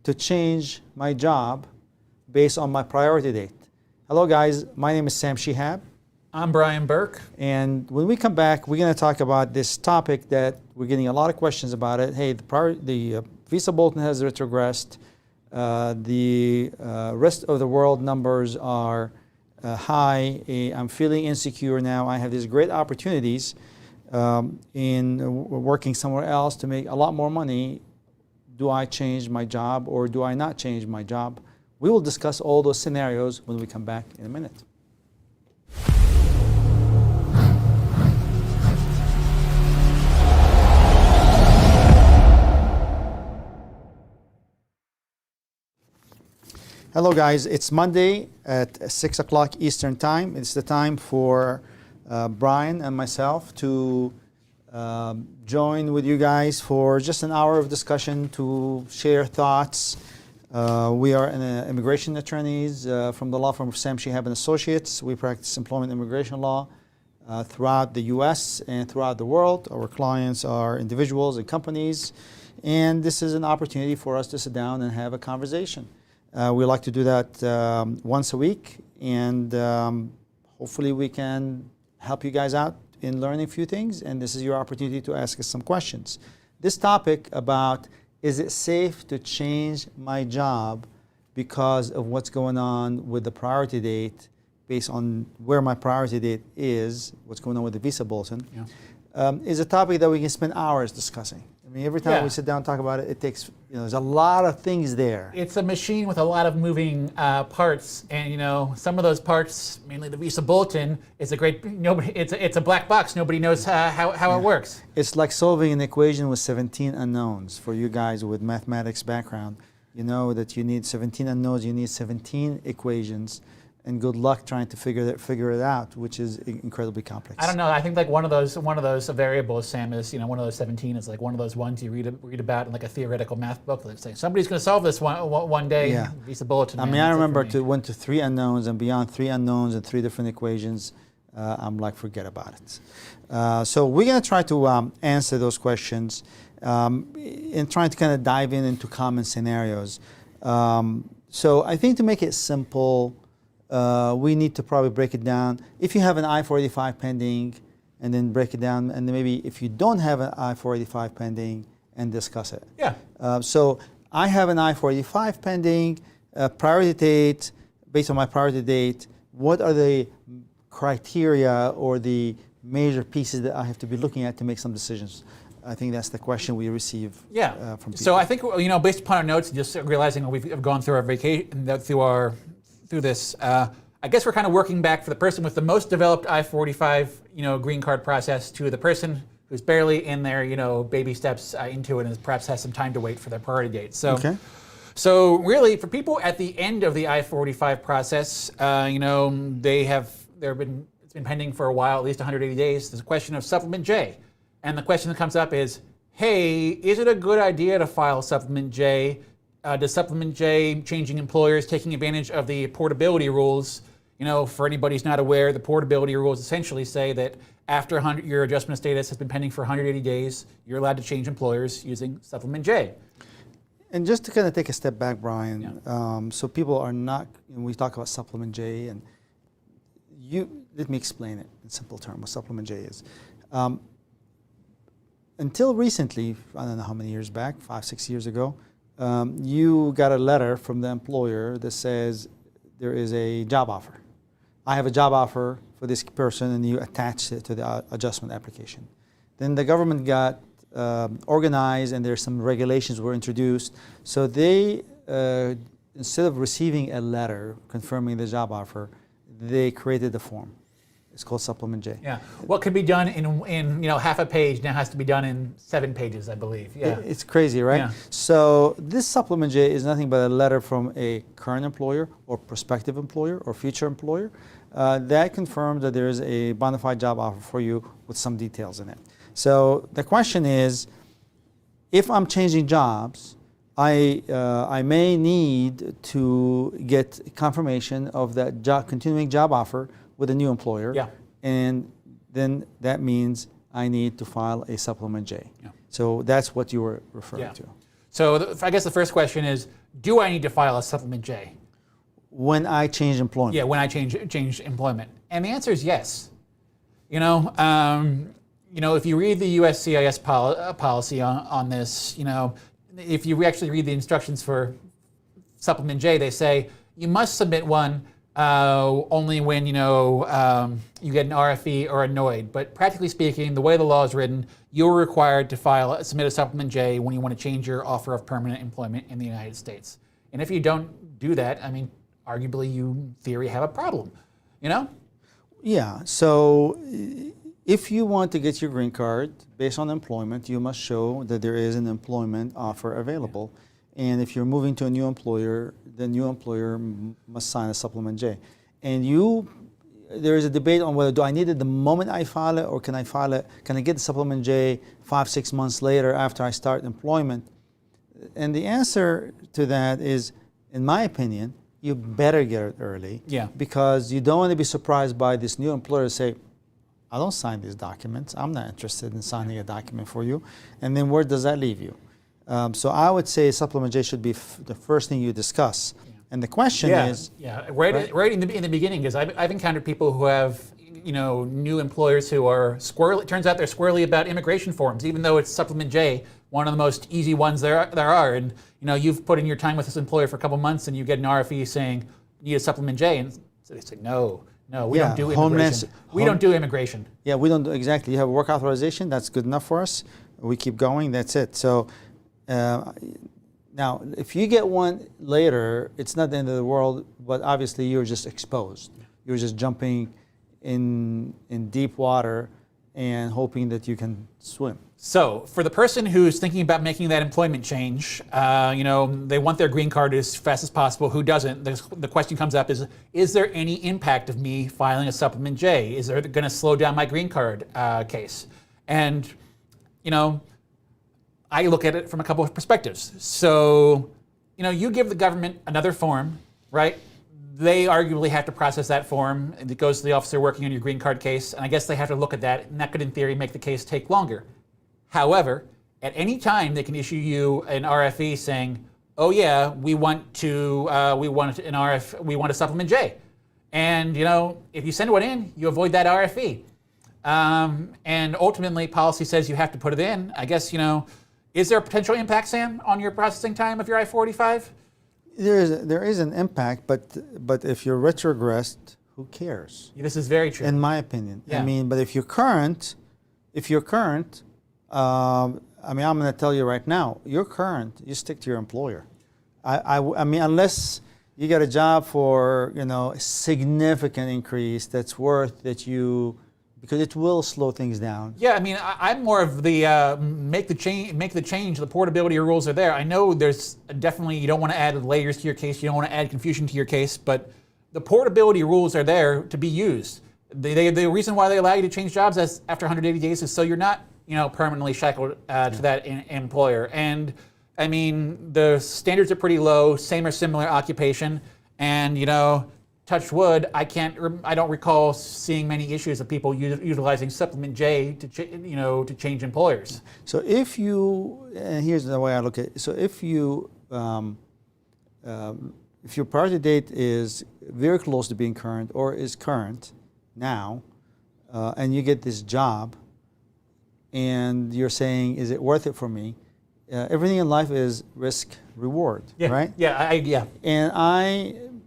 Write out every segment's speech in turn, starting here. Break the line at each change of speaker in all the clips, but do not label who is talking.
to change my job based on my priority date? Hello guys, my name is Sam Shihab.
I'm Brian Burke.
And when we come back, we're going to talk about this topic that we're getting a lot of questions about it. Hey, the visa bulletin has retrogressed. The rest of the world numbers are high. I'm feeling insecure now. I have these great opportunities in working somewhere else to make a lot more money. Do I change my job or do I not change my job? We will discuss all those scenarios when we come back in a minute. Hello guys, it's Monday at 6 o'clock Eastern Time. It's the time for Brian and myself to join with you guys for just an hour of discussion to share thoughts. We are immigration attorneys from the law firm of Sam Shihab & Associates. We practice employment and immigration law throughout the U.S. and throughout the world. Our clients are individuals and companies, and this is an opportunity for us to sit down and have a conversation. We like to do that once a week, and hopefully we can help you guys out in learning a few things, and this is your opportunity to ask us some questions. This topic about, is it safe to change my job because of what's going on with the priority date, based on where my priority date is, what's going on with the visa bulletin, is a topic that we can spend hours discussing. I mean, every time we sit down and talk about it, it takes, there's a lot of things there.
It's a machine with a lot of moving parts, and some of those parts, mainly the visa bulletin, is a great, it's a black box. Nobody knows how it works.
It's like solving an equation with 17 unknowns. For you guys with mathematics background, you know that you need 17 unknowns, you need 17 equations. And good luck trying to figure it out, which is incredibly complex.
I don't know. I think like one of those variables, Sam, is one of those 17 is like one of those ones you read about in like a theoretical math book. Like saying somebody's going to solve this one day. Yeah. Visa bulletin.
I mean, I remember went to 3 unknowns, and beyond 3 unknowns and 3 different equations, I'm like, forget about it. So we're going to try to answer those questions and trying to kind of dive into common scenarios. So I think to make it simple, we need to probably break it down. If you have an I-485 pending, and then break it down, and then maybe if you don't have an I-485 pending, and discuss it.
Yeah.
So I have an I-485 pending, priority date, based on my priority date, what are the criteria or the major pieces that I have to be looking at to make some decisions? I think that's the question we receive from people.
So I think, based upon our notes, just realizing we've gone through our vacation, through this, I guess we're kind of working back for the person with the most developed I-485, green card process to the person who's barely in their, baby steps into it and perhaps has some time to wait for their priority date. So, so really, for people at the end of the I-485 process, it's been pending for a while, at least 180 days. There's a question of Supplement J, and the question that comes up is, hey, is it a good idea to file Supplement J? Does Supplement J, changing employers, taking advantage of the portability rules? For anybody who's not aware, the portability rules essentially say that after your adjustment of status has been pending for 180 days, you're allowed to change employers using Supplement J.
And just to kind of take a step back, Brian, so people are not, when we talk about Supplement J, and let me explain it in simple terms, what Supplement J is. Until recently, I don't know how many years back, 5-6 years ago, you got a letter from the employer that says there is a job offer. I have a job offer for this person, and you attach it to the adjustment application. Then the government got organized, and there's some regulations were introduced. So they, instead of receiving a letter confirming the job offer, they created a form. It's called Supplement J.
Yeah. What could be done in half a page now has to be done in 7 pages, I believe. Yeah.
It's crazy, right? Yeah. So this Supplement J is nothing but a letter from a current employer or prospective employer or future employer that confirms that there is a bona fide job offer for you with some details in it. So the question is, if I'm changing jobs, I may need to get confirmation of that continuing job offer with a new employer, and then that means I need to file a Supplement J. So that's what you were referring to.
So I guess the first question is, do I need to file a supplement J?
When I change employment.
Yeah, when I change employment. And the answer is yes. If you read the USCIS policy on this, if you actually read the instructions for supplement J, they say you must submit one only when you get an RFE or a NOID. But practically speaking, the way the law is written, you're required to submit a supplement J when you want to change your offer of permanent employment in the United States. And if you don't do that, arguably you, in theory, have a problem.
Yeah. So if you want to get your green card based on employment, you must show that there is an employment offer available. And if you're moving to a new employer, the new employer must sign a supplement J. And there is a debate on whether do I need it the moment I file it, or can I get the supplement J 5-6 months later after I start employment? And the answer to that is, in my opinion, you better get it early.
Yeah. Because
you don't want to be surprised by this new employer say, I don't sign these documents. I'm not interested in signing a document for you. And then where does that leave you? So I would say supplement J should be the first thing you discuss. Yeah. And the question is...
Yeah, right in the beginning, because I've encountered people who have new employers who are squirrely. It turns out they're squirrely about immigration forms, even though it's supplement J, one of the most easy ones there are. And you've put in your time with this employer for a couple months, and you get an RFE saying you need a supplement J, and so they say no, we don't do immigration. We don't do immigration.
Yeah, we don't do, exactly. You have a work authorization. That's good enough for us. We keep going. That's it. So now, if you get one later, it's not the end of the world. But obviously, you're just exposed. You're just jumping in deep water and hoping that you can swim.
So for the person who's thinking about making that employment change, they want their green card as fast as possible. Who doesn't? The question comes up is there any impact of me filing a supplement J? Is there going to slow down my green card case? And, I look at it from a couple of perspectives. So, you give the government another form, right? They arguably have to process that form. It goes to the officer working on your green card case, and I guess they have to look at that, and that could, in theory, make the case take longer. However, at any time, they can issue you an RFE saying, "Oh yeah, we want a supplement J," and if you send one in, you avoid that RFE. And ultimately, policy says you have to put it in. I guess is there a potential impact, Sam, on your processing time of your I-45?
There is an impact, but if you're retrogressed, who cares?
This is very true.
In my opinion.
Yeah.
But if you're current, I'm going to tell you right now, you're current, you stick to your employer. Unless you get a job for, a significant increase that's worth that because it will slow things down.
Yeah, I'm more of the make the change, the portability rules are there. I know there's definitely, you don't want to add layers to your case, you don't want to add confusion to your case, but the portability rules are there to be used. The reason why they allow you to change jobs after 180 days is so you're not permanently shackled to that employer. And the standards are pretty low, same or similar occupation, and touch wood, I don't recall seeing many issues of people utilizing supplement J to change employers.
So and here's the way I look at it. So if your priority date is very close to being current or is current now, and you get this job, and you're saying, is it worth it for me? Everything in life is risk reward, right?
Yeah.
And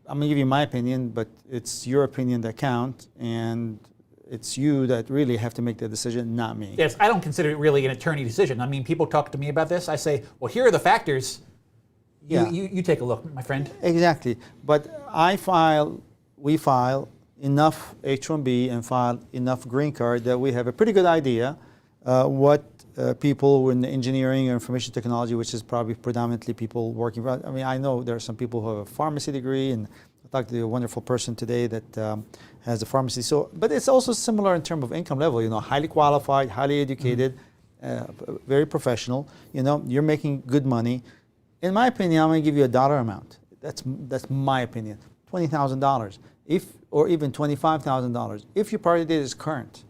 I'm going to give you my opinion, but it's your opinion that counts, and it's you that really have to make the decision, not me.
Yes, I don't consider it really an attorney decision. People talk to me about this. I say, well, here are the factors. You take a look, my friend.
Exactly. But we file enough H-1B and file enough green card that we have a pretty good idea what people in engineering or information technology, which is probably predominantly people working for, I know there are some people who have a pharmacy degree, and I talked to a wonderful person today that has a pharmacy. But it's also similar in terms of income level, highly qualified, highly educated, very professional, you're making good money. In my opinion, I'm going to give you a dollar amount. That's my opinion. $20,000, or even $25,000, if your priority date is current.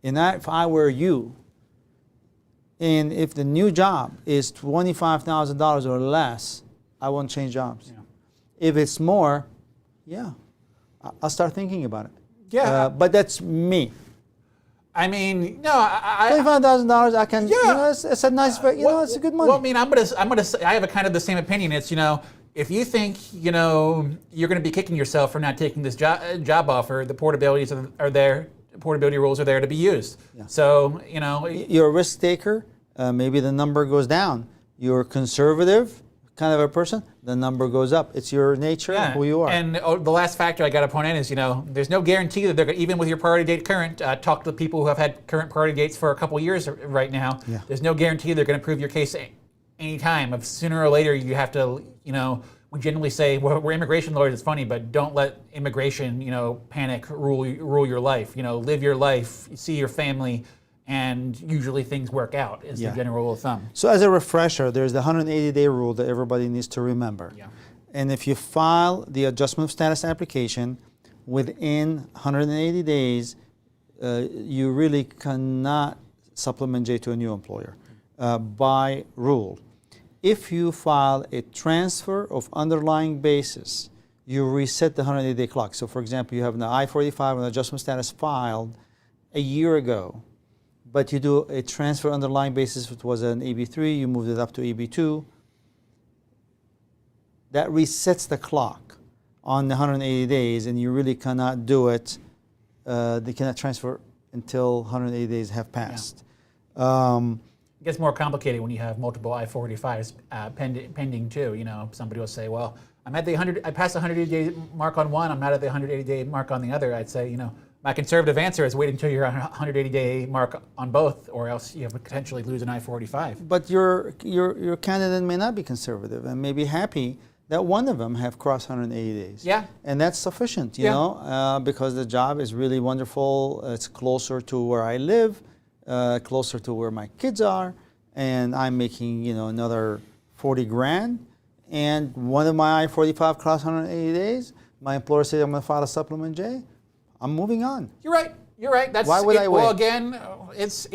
And if I were you, and if the new job is $25,000 or less, I won't change jobs.
Yeah.
If it's more, yeah, I'll start thinking about it.
Yeah.
But that's me.
I mean, no, I
$25,000, I can.
Yeah.
You know, it's a nice. It's a good money.
Well, I mean, I have a kind of the same opinion. It's, if you think, you're going to be kicking yourself for not taking this job offer, the portabilities are there. Portability rules are there to be used.
Yeah.
So,
You're a risk taker. Maybe the number goes down. You're conservative kind of a person. The number goes up. It's your nature, who you are.
And the last factor I got to point in is, there's no guarantee that they're going to, even with your priority date current, talk to the people who have had current priority dates for a couple years right now.
Yeah.
There's no guarantee they're going to prove your case any time. If sooner or later you have to, we generally say, we're immigration lawyers, it's funny, but don't let immigration, panic rule your life. Live your life, see your family, and usually things work out, is the general rule of thumb.
So as a refresher, there's the 180-day rule that everybody needs to remember.
Yeah.
And if you file the adjustment of status application within 180 days, you really cannot supplement J to a new employer by rule. If you file a transfer of underlying basis, you reset the 180-day clock. So for example, you have an I-45 and adjustment status filed a year ago, but you do a transfer underlying basis, which was an EB3, you moved it up to EB2, that resets the clock on the 180 days, and you really cannot do it, they cannot transfer until 180 days have passed.
It gets more complicated when you have multiple I-485s pending too. Somebody will say, well, I passed the 180-day mark on one, I'm not at the 180-day mark on the other. I'd say, my conservative answer is wait until you're on 180-day mark on both, or else you would potentially lose an I-485.
But your candidate may not be conservative and may be happy that one of them have crossed 180 days.
Yeah.
And that's sufficient, you know, because the job is really wonderful. It's closer to where I live, closer to where my kids are, and I'm making, another 40 grand. And one of my I-45 crossed 180 days. My employer said I'm going to file a supplement J. I'm moving on.
You're right. That's
why would I wait?
Well, again, it's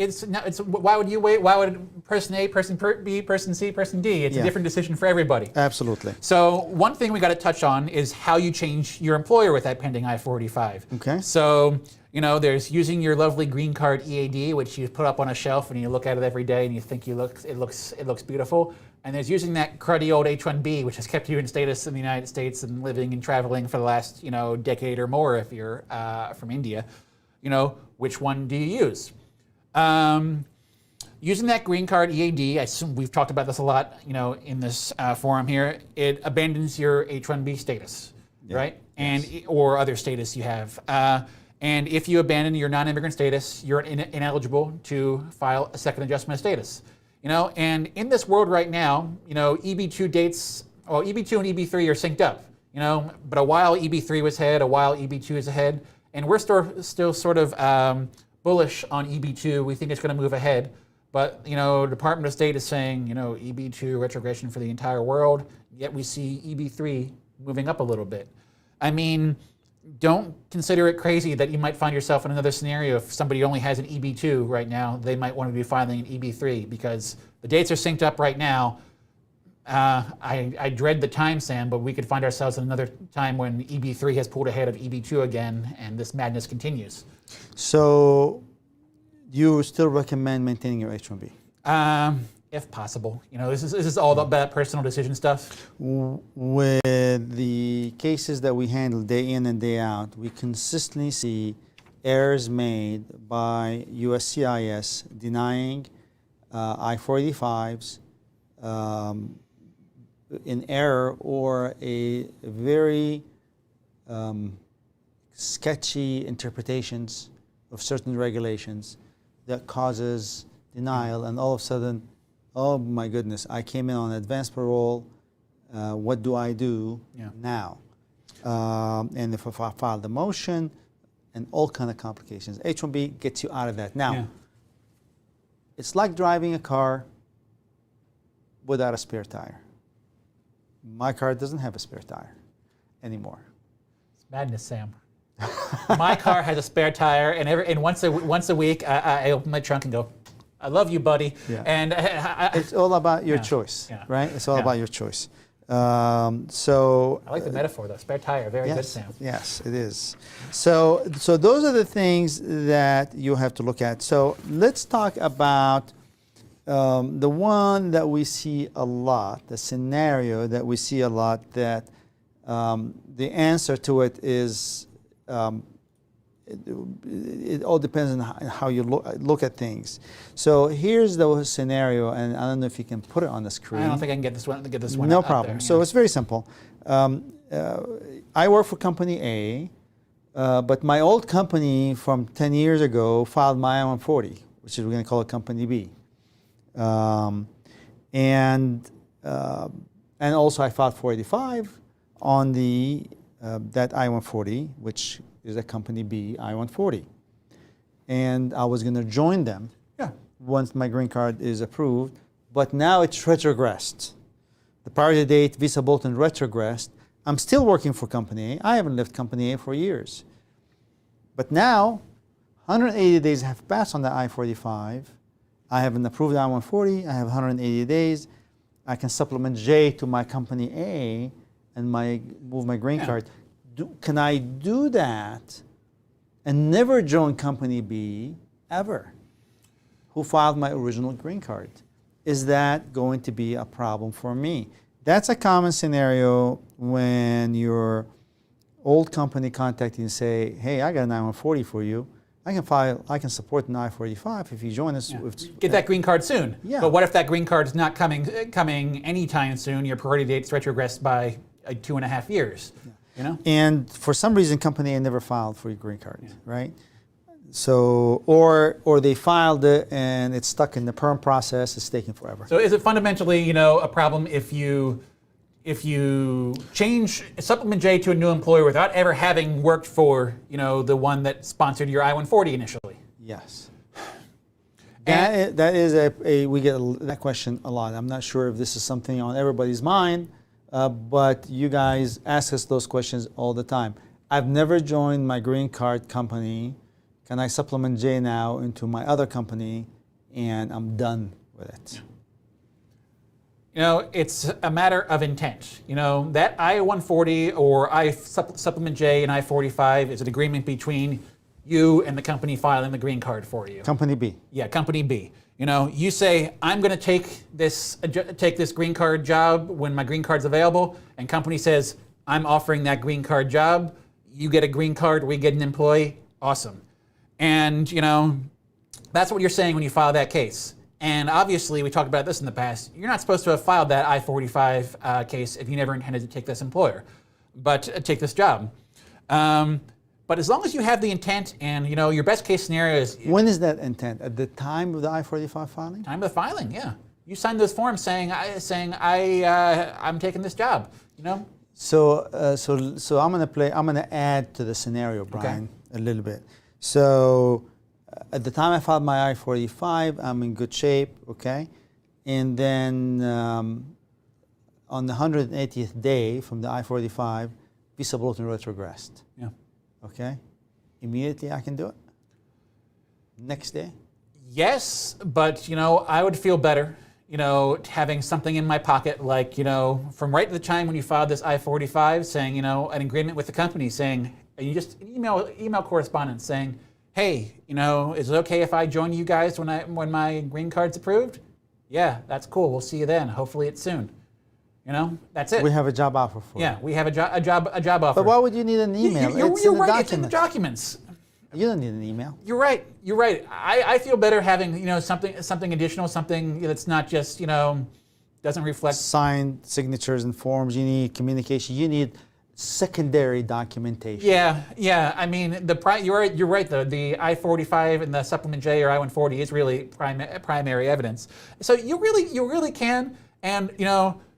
why would you wait? Why would person A, person B, person C, person D? It's a different decision for everybody.
Absolutely.
So one thing we got to touch on is how you change your employer with that pending I-485.
Okay.
So there's using your lovely green card EAD, which you put up on a shelf and you look at it every day and you think it looks beautiful. And there's using that cruddy old H-1B, which has kept you in status in the United States and living and traveling for the last decade or more if you're from India. Which one do you use? Using that green card EAD, I assume we've talked about this a lot, in this forum here. It abandons your H-1B status, right? And or other status you have. And if you abandon your non-immigrant status, you're ineligible to file a second adjustment of status. And in this world right now, EB2 dates, EB2 and EB3 are synced up. But a while EB3 was ahead, a while EB2 is ahead. And we're still sort of bullish on EB2. We think it's going to move ahead. But, Department of State is saying, EB2 retrogression for the entire world, yet we see EB3 moving up a little bit. I mean, don't consider it crazy that you might find yourself in another scenario. If somebody only has an EB2 right now, they might want to be filing an EB3 because the dates are synced up right now. I dread the time, Sam, but we could find ourselves in another time when EB3 has pulled ahead of EB2 again, and this madness continues. So,
you still recommend maintaining your H-1B?
If possible. This is all about personal decision stuff.
With the cases that we handle day in and day out, we consistently see errors made by USCIS denying I-485s in error or a very sketchy interpretations of certain regulations that causes denial, and all of a sudden, oh my goodness, I came in on advanced parole, what do I do now? And if I file the motion, and all kind of complications. H-1B gets you out of that. Now, it's like driving a car without a spare tire. My car doesn't have a spare tire anymore.
It's madness, Sam. My car has a spare tire, and once a week, I open my trunk and go, I love you, buddy.
Yeah.
And
it's all about your choice, right? It's all about your choice. So
I like the metaphor though. Spare tire, very good, Sam.
yes, it is. So those are the things that you have to look at. So let's talk about the one that we see a lot, the scenario that we see a lot, that the answer to it is it all depends on how you look at things. So here's the scenario, and I don't know if you can put it on the screen.
I don't think I can get this one.
No
up
problem.
there,
So
yeah.
it's very simple. I work for company A, but my old company from 10 years ago filed my I-140, which is we're going to call it company B. And also I filed 485 on the that I-140, which is a company B I-140. And I was going to join them once my green card is approved, but now it's retrogressed. The priority date, visa bulletin retrogressed. I'm still working for company A. I haven't left company A for years. But now, 180 days have passed on the I-45. I have an approved I-140. I have 180 days. I can supplement J to my company A and move my green card. Can I do that and never join company B ever, who filed my original green card? Is that going to be a problem for me? That's a common scenario when your old company contact you and say, hey, I got an I-140 for you. I can support an I-45 if you join us.
Get that green card soon.
Yeah.
But what if that green card's not coming anytime soon? Your priority date's retrogressed by 2.5 years. Yeah. You know?
And for some reason, company A never filed for your green card, right? So, or they filed it and it's stuck in the PERM process. It's taking forever.
So is it fundamentally, a problem if you change supplement J to a new employer without ever having worked for, the one that sponsored your I-140 initially?
Yes. That is we get that question a lot. I'm not sure if this is something on everybody's mind, but you guys ask us those questions all the time. I've never joined my green card company. Can I supplement J now into my other company and I'm done with it?
It's a matter of intent. That I-140 or supplement J and I-45 is an agreement between you and the company filing the green card for you.
Company B.
Yeah, company B. You say, I'm going to take this green card job when my green card's available, and company says, I'm offering that green card job. You get a green card, we get an employee. Awesome. And, that's what you're saying when you file that case. And obviously, we talked about this in the past, you're not supposed to have filed that I-45 case if you never intended to take this take this job. But as long as you have the intent and, your best case scenario is...
When is that intent? At the time of the I-45 filing?
Time of the filing, yeah. You signed those forms saying I'm taking this job,
So I'm gonna add to the scenario, Brian, a little bit. So at the time I filed my I-45, I'm in good shape, okay? And then on the 180th day from the I-45, visa bulletin retrogressed.
Yeah.
Okay? Immediately I can do it? Next day? Yes,
but I would feel better, having something in my pocket like, from right at the time when you filed this I-45 saying, an agreement with the company saying, you just email correspondence saying, hey, is it okay if I join you guys when my green card's approved? Yeah, that's cool. We'll see you then. Hopefully it's soon. That's it.
we have a job offer for you.
Yeah, we have a job offer.
But why would you need an email?
You're right. It's in the documents.
You don't need an email.
You're right. I feel better having something additional, something that's not just doesn't reflect
Signed signatures and forms. You need communication. You need secondary documentation.
Yeah. I mean, you're right. The I-45 and the supplement J or I-140 is really primary evidence. So you really can, and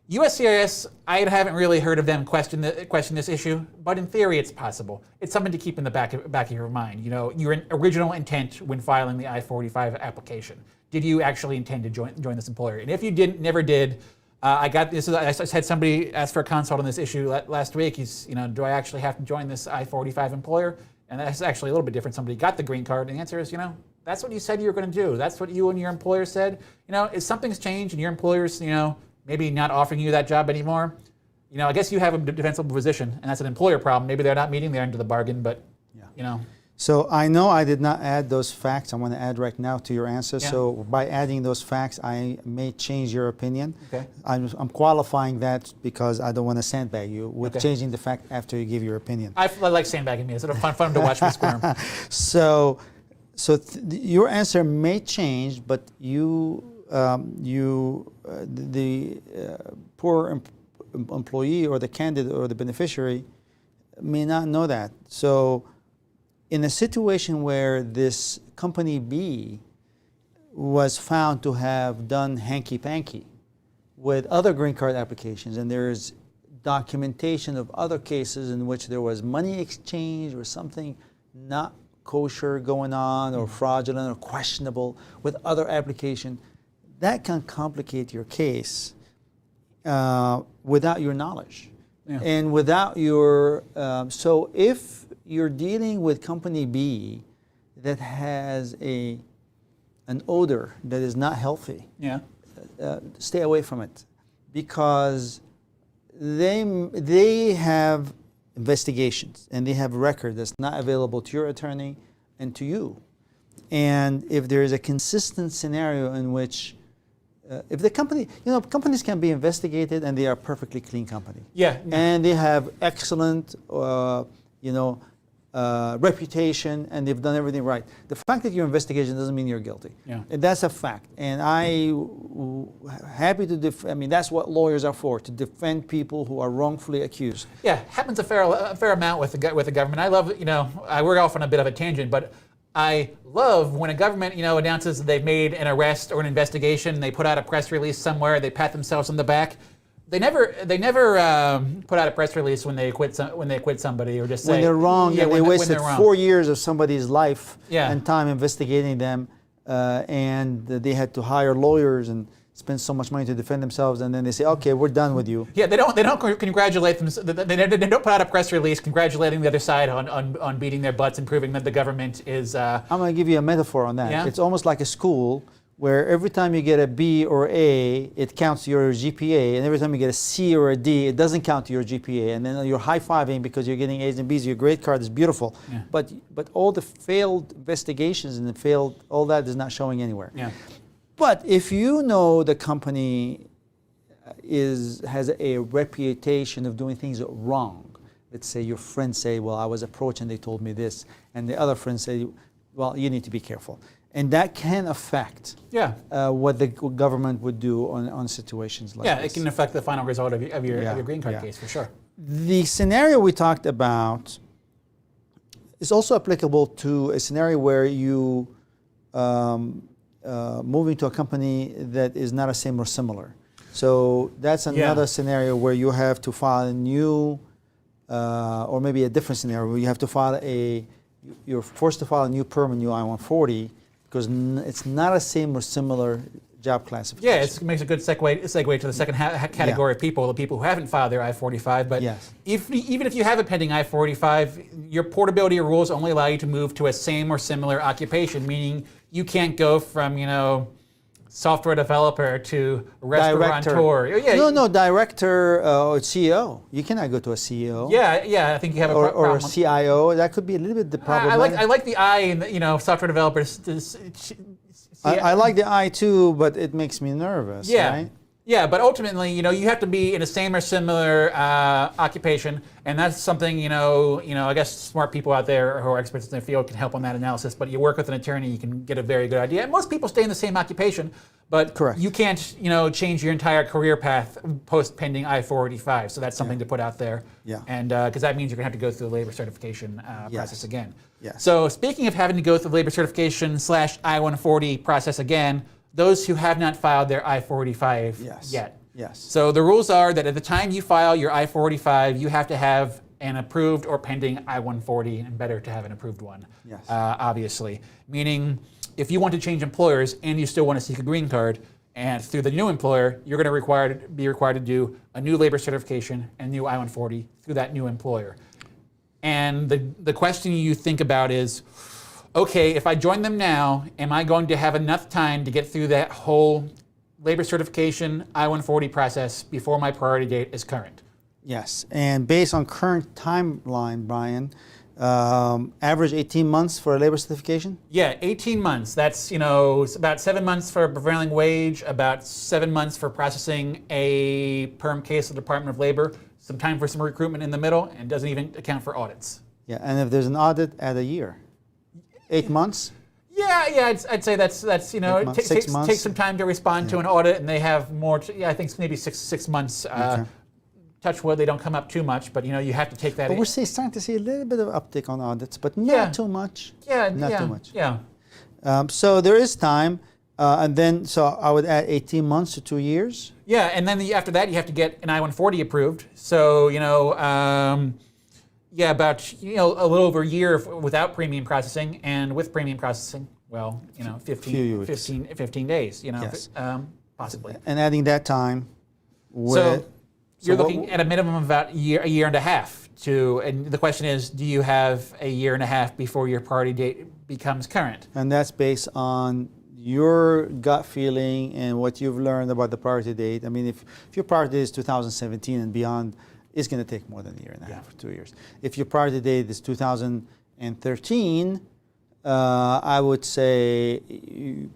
USCIS, I haven't really heard of them question this issue, but in theory it's possible. It's something to keep in the back of your mind. Your original intent when filing the I-45 application. Did you actually intend to join this employer? And if you never did, I had somebody ask for a consult on this issue last week. Do I actually have to join this I-45 employer? And that's actually a little bit different. Somebody got the green card, and the answer is, that's what you said you were going to do. That's what you and your employer said. If something's changed and your employer's, maybe not offering you that job anymore, I guess you have a defensible position, and that's an employer problem. Maybe they're not meeting their end of the bargain, but,
So I know I did not add those facts. I'm going to add right now to your answer.
Yeah.
So by adding those facts, I may change your opinion.
Okay.
I'm qualifying that because I don't want to sandbag you with
Okay.
changing the fact after you give your opinion.
I like sandbagging me. It's sort of fun to watch me squirm.
So your answer may change, but the poor employee or the candidate or the beneficiary may not know that. So in a situation where this company B was found to have done hanky-panky with other green card applications, and there's documentation of other cases in which there was money exchange or something not kosher going on or fraudulent or questionable with other application, that can complicate your case without your knowledge.
Yeah.
And without your, so if you're dealing with company B that has an odor that is not healthy,
Yeah.
Stay away from it, because they have investigations and they have record that's not available to your attorney and to you. And if there is a consistent scenario in which if the company, companies can be investigated and they are a perfectly clean company.
Yeah.
And they have excellent, reputation, and they've done everything right. The fact that you're investigating doesn't mean you're guilty.
Yeah.
And that's a fact. And happy to that's what lawyers are for, to defend people who are wrongfully accused.
Yeah, happens a fair amount with the government. I love, we're off on a bit of a tangent, but I love when a government, announces that they've made an arrest or an investigation. They put out a press release somewhere. They pat themselves on the back. They never put out a press release when they acquit somebody, or just say
when they're wrong.
Yeah,
and they wasted
when they're
4 years of somebody's life
Yeah.
and time investigating them, and they had to hire lawyers and spend so much money to defend themselves, and then they say, "Okay, we're done with you."
Yeah, they don't congratulate them. They don't put out a press release congratulating the other side on beating their butts and proving that the government is.
I'm going to give you a metaphor on that.
Yeah?
It's almost like a school where every time you get a B or A, it counts your GPA, and every time you get a C or a D, it doesn't count your GPA, and then you're high-fiving because you're getting A's and B's. Your grade card is beautiful,
Yeah.
but all the failed investigations and all that is not showing anywhere.
Yeah.
But if you know the company has a reputation of doing things wrong, let's say your friends say, "Well, I was approached and they told me this," and the other friends say, "Well, you need to be careful," and that can affect
Yeah.
what the government would do on situations like
Yeah,
this.
it can affect the final result of your green card
Yeah.
case for sure.
The scenario we talked about is also applicable to a scenario where you moving to a company that is not the same or similar. So that's another scenario where you have to file a new, or maybe a different scenario where you have to file you're forced to file a new PERM and I-140 because it's not the same or similar job classification.
Yeah, it makes a good segue to the second category of people, the people who haven't filed their I-45. But
Yes.
even if you have a pending I-45, your portability rules only allow you to move to a same or similar occupation, meaning you can't go from, software developer to restaurateur. Yeah,
No, director or CEO. You cannot go to a CEO.
Yeah, I think you have a problem.
Or CIO. That could be a little bit the problem.
I like the I in the, software developers.
I like the I too, but it makes me nervous.
Yeah.
Right?
Yeah, but ultimately, you have to be in a same or similar occupation, and that's something, I guess smart people out there who are experts in their field can help on that analysis, but you work with an attorney, you can get a very good idea. And most people stay in the same occupation, but
Correct.
you can't, change your entire career path post-pending I-485, so that's something to put out there.
Yeah.
And because that means you're going to have to go through the labor certification process again.
Yes.
So speaking of having to go through the labor certification / I-140 process again, those who have not filed their I-485 yet.
Yes.
So the rules are that at the time you file your I-485, you have to have an approved or pending I-140, and better to have an approved one,
Yes.
Obviously. Meaning, if you want to change employers and you still want to seek a green card, and through the new employer, you're going to be required to do a new labor certification and new I-140 through that new employer. And the question you think about is, okay, if I join them now, am I going to have enough time to get through that whole labor certification I-140 process before my priority date is current?
Yes, and based on current timeline, Brian, average 18 months for a labor certification?
Yeah, 18 months. That's, it's about 7 months for prevailing wage, about 7 months for processing a perm case of the Department of Labor, some time for some recruitment in the middle, and doesn't even account for audits.
Yeah, and if there's an audit, add a year. 8 months?
Yeah, I'd say that's it
6 months?
takes some time to respond to an audit, and they have more. I think maybe six months.
Okay.
Touch wood, they don't come up too much, but you have to take that.
But we're starting to see a little bit of uptick on audits, but not too much. Not too much.
Yeah.
So there is time, and then so I would add 18 months to 2 years.
Yeah, and then after that, you have to get an I-140 approved. So about a little over a year without premium processing, and with premium processing, 15 days.
Yes.
Possibly.
And adding that time.
You're looking at a minimum of about a year and a half and the question is, do you have a year and a half before your priority date becomes current?
And that's based on your gut feeling and what you've learned about the priority date. I mean, if your priority date is 2017 and beyond, it's going to take more than a year and a half or 2 years. If your priority date is 2013, I would say you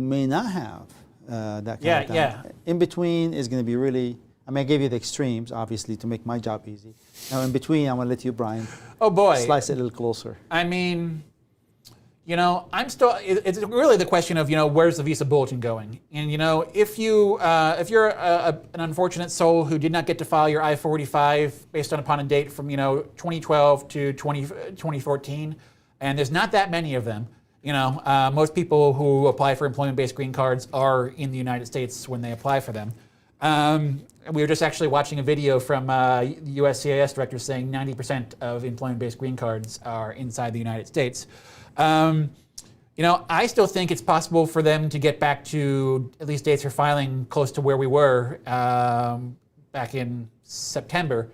may not have that kind of time.
Yeah.
In between is going to be really. I gave you the extremes, obviously, to make my job easy. Now, in between, I'm going to let you, Brian, slice it a little closer.
I mean, I'm still. It's really the question of where's the visa bulletin going, and if you're an unfortunate soul who did not get to file your I-45 based upon a date from 2012 to 2014, and there's not that many of them. Most people who apply for employment-based green cards are in the United States when they apply for them. We were just actually watching a video from the USCIS director saying 90% of employment-based green cards are inside the United States. I still think it's possible for them to get back to at least dates for filing close to where we were back in September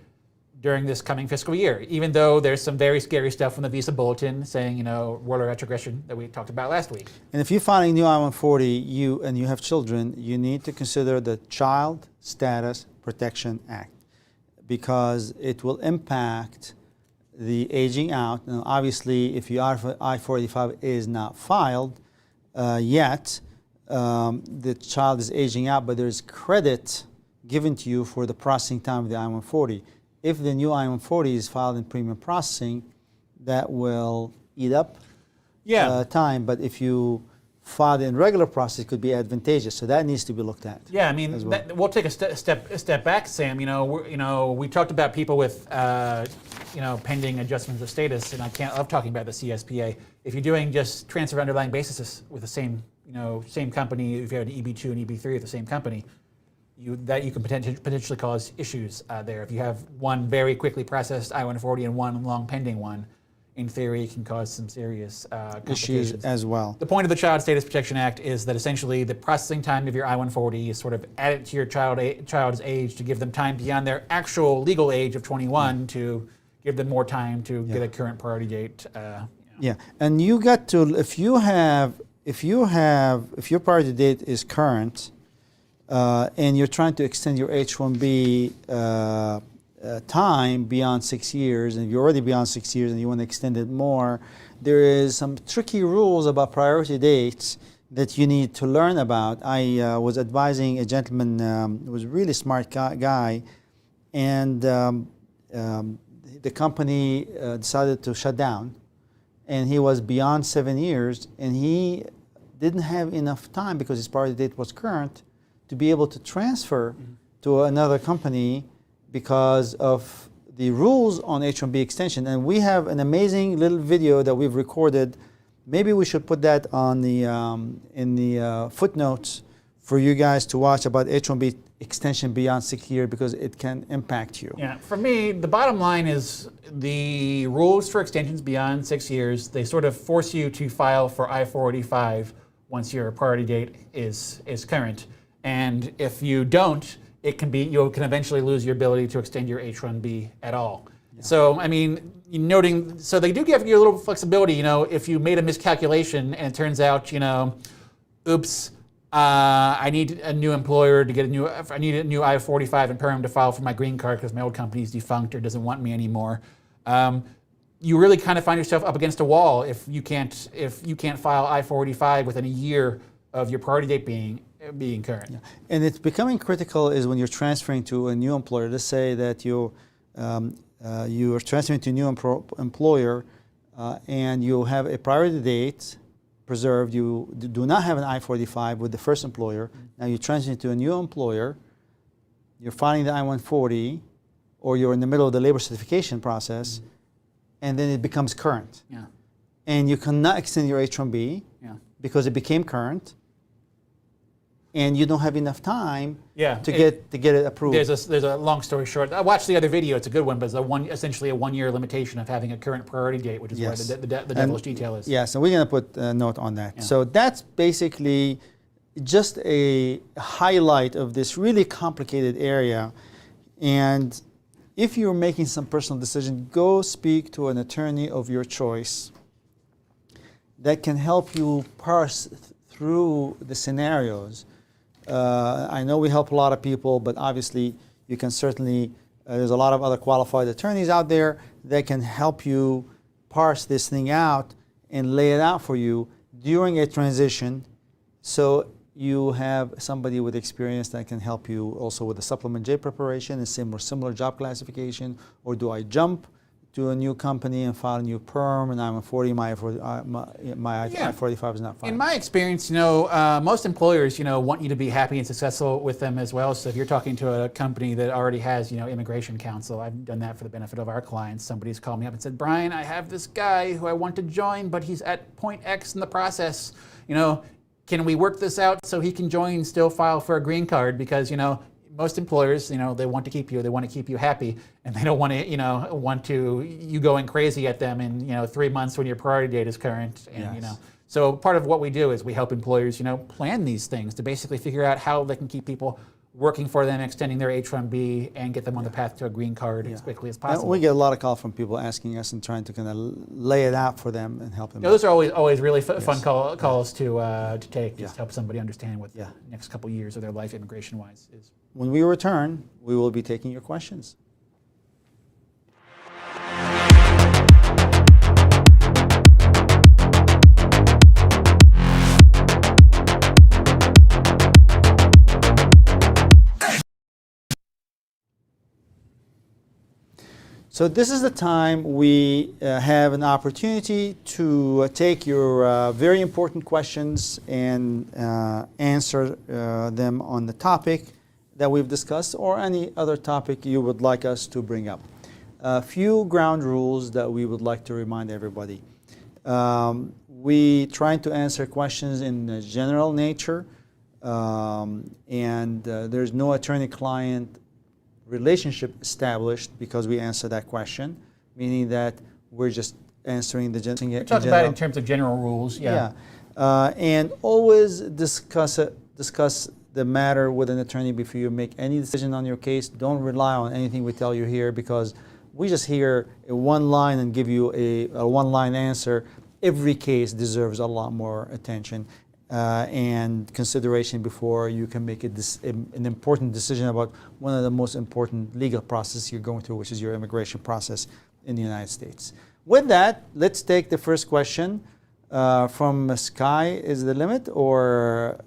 during this coming fiscal year, even though there's some very scary stuff from the visa bulletin saying, world retrogression that we talked about last week.
And if you're filing new I-140 you have children, you need to consider the Child Status Protection Act because it will impact the aging out. Now, obviously, if your I-45 is not filed yet, the child is aging out, but there's credit given to you for the processing time of the I-140. If the new I-140 is filed in premium processing, that will eat up time. But if you file in regular process, it could be advantageous. So that needs to be looked at.
Yeah, I mean, we'll take a step back, Sam. We talked about people with pending adjustments of status, and I love talking about the CSPA. If you're doing just transfer of underlying basis with the same company, if you have an EB2 and EB3 with the same company, you can potentially cause issues there. If you have one very quickly processed I-140 and one long pending one, in theory, it can cause some serious
issues as well.
The point of the Child Status Protection Act is that essentially the processing time of your I-140 is sort of added to your child's age to give them time beyond their actual legal age of 21 to give them more time to get a current priority date.
Yeah, and you got to if your priority date is current. And you're trying to extend your H-1B time beyond 6 years, and you're already beyond 6 years and you want to extend it more, there is some tricky rules about priority dates that you need to learn about. I was advising a gentleman who was a really smart guy, and the company decided to shut down, and he was beyond 7 years, and he didn't have enough time because his priority date was current to be able to transfer to another company because of the rules on H-1B extension. And we have an amazing little video that we've recorded. Maybe we should put that on the in the footnotes for you guys to watch about H-1B extension beyond 6 years because it can impact you.
Yeah, for me, the bottom line is the rules for extensions beyond 6 years, they sort of force you to file for I-485 once your priority date is current. And if you don't, you can eventually lose your ability to extend your H-1B at all. Yeah. So, I mean, so they do give you a little flexibility, if you made a miscalculation and it turns out, oops, I need a new employer to get I need a new I-45 and PERM to file for my green card because my old company's defunct or doesn't want me anymore. You really kind of find yourself up against a wall if you can't file I-45 within a year of your priority date being current.
Yeah. And it's becoming critical is when you're transferring to a new employer. Let's say that you are transferring to a new employer and you have a priority date preserved. You do not have an I-45 with the first employer. Now you're transferring to a new employer. You're filing the I-140, or you're in the middle of the labor certification process, and then it becomes current.
Yeah.
And you cannot extend your H-1B because it became current, and you don't have enough time to get it approved.
There's a long story short. I watched the other video. It's a good one, but it's essentially a 1 year limitation of having a current priority date, which is where the devil's detail is.
Yeah, so we're going to put a note on that.
Yeah.
So that's basically just a highlight of this really complicated area. And if you're making some personal decision, go speak to an attorney of your choice that can help you parse through the scenarios. I know we help a lot of people, but obviously you can certainly, there's a lot of other qualified attorneys out there that can help you parse this thing out and lay it out for you during a transition, so you have somebody with experience that can help you also with the Supplement J preparation and similar job classification, or do I jump to a new company and file a new PERM and I-140, my I-45 is not filed.
In my experience, most employers, want you to be happy and successful with them as well. So if you're talking to a company that already has, immigration counsel, I've done that for the benefit of our clients. Somebody's called me up and said, Brian, I have this guy who I want to join, but he's at point X in the process. Can we work this out so he can join and still file for a green card? Because, most employers, they want to keep you. They want to keep you happy, and they don't want to, you going crazy at them in 3 months when your priority date is current. And so part of what we do is we help employers, plan these things to basically figure out how they can keep people working for them, extending their H-1B, and get them on the path to a green card as quickly as possible.
And we get a lot of calls from people asking us and trying to kind of lay it out for them and help them.
Those are always really fun calls to take, just to help somebody understand what the next couple years of their life immigration-wise is.
When we return, we will be taking your questions. So this is the time we have an opportunity to take your very important questions and answer them on the topic that we've discussed or any other topic you would like us to bring up. A few ground rules that we would like to remind everybody. We try to answer questions in a general nature, and there's no attorney-client relationship established because we answer that question, meaning that we're just answering the general.
We're talking about in terms of general rules,
and always discuss the matter with an attorney before you make any decision on your case. Don't rely on anything we tell you here, because we just hear a one line and give you a one-line answer. Every case deserves a lot more attention and consideration before you can make an important decision about one of the most important legal processes you're going through, which is your immigration process in the United States. With that, let's take the first question from Sky is the limit, or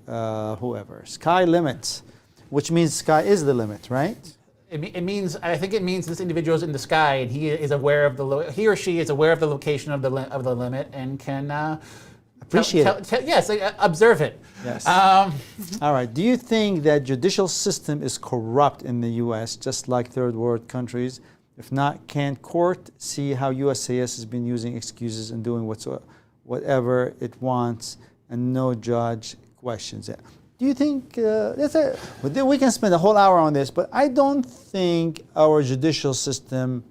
whoever. Sky limits, which means sky is the limit, right?
It means, I think it means this individual is in the sky, and he is aware of he or she is aware of the location of the limit and can
appreciate it.
Yes, observe it.
Yes. All right. Do you think that judicial system is corrupt in the U.S., just like third world countries? If not, can court see how USCIS has been using excuses and doing whatever it wants, and no judge questions it? Do you think, we can spend a whole hour on this, but I don't think our judicial system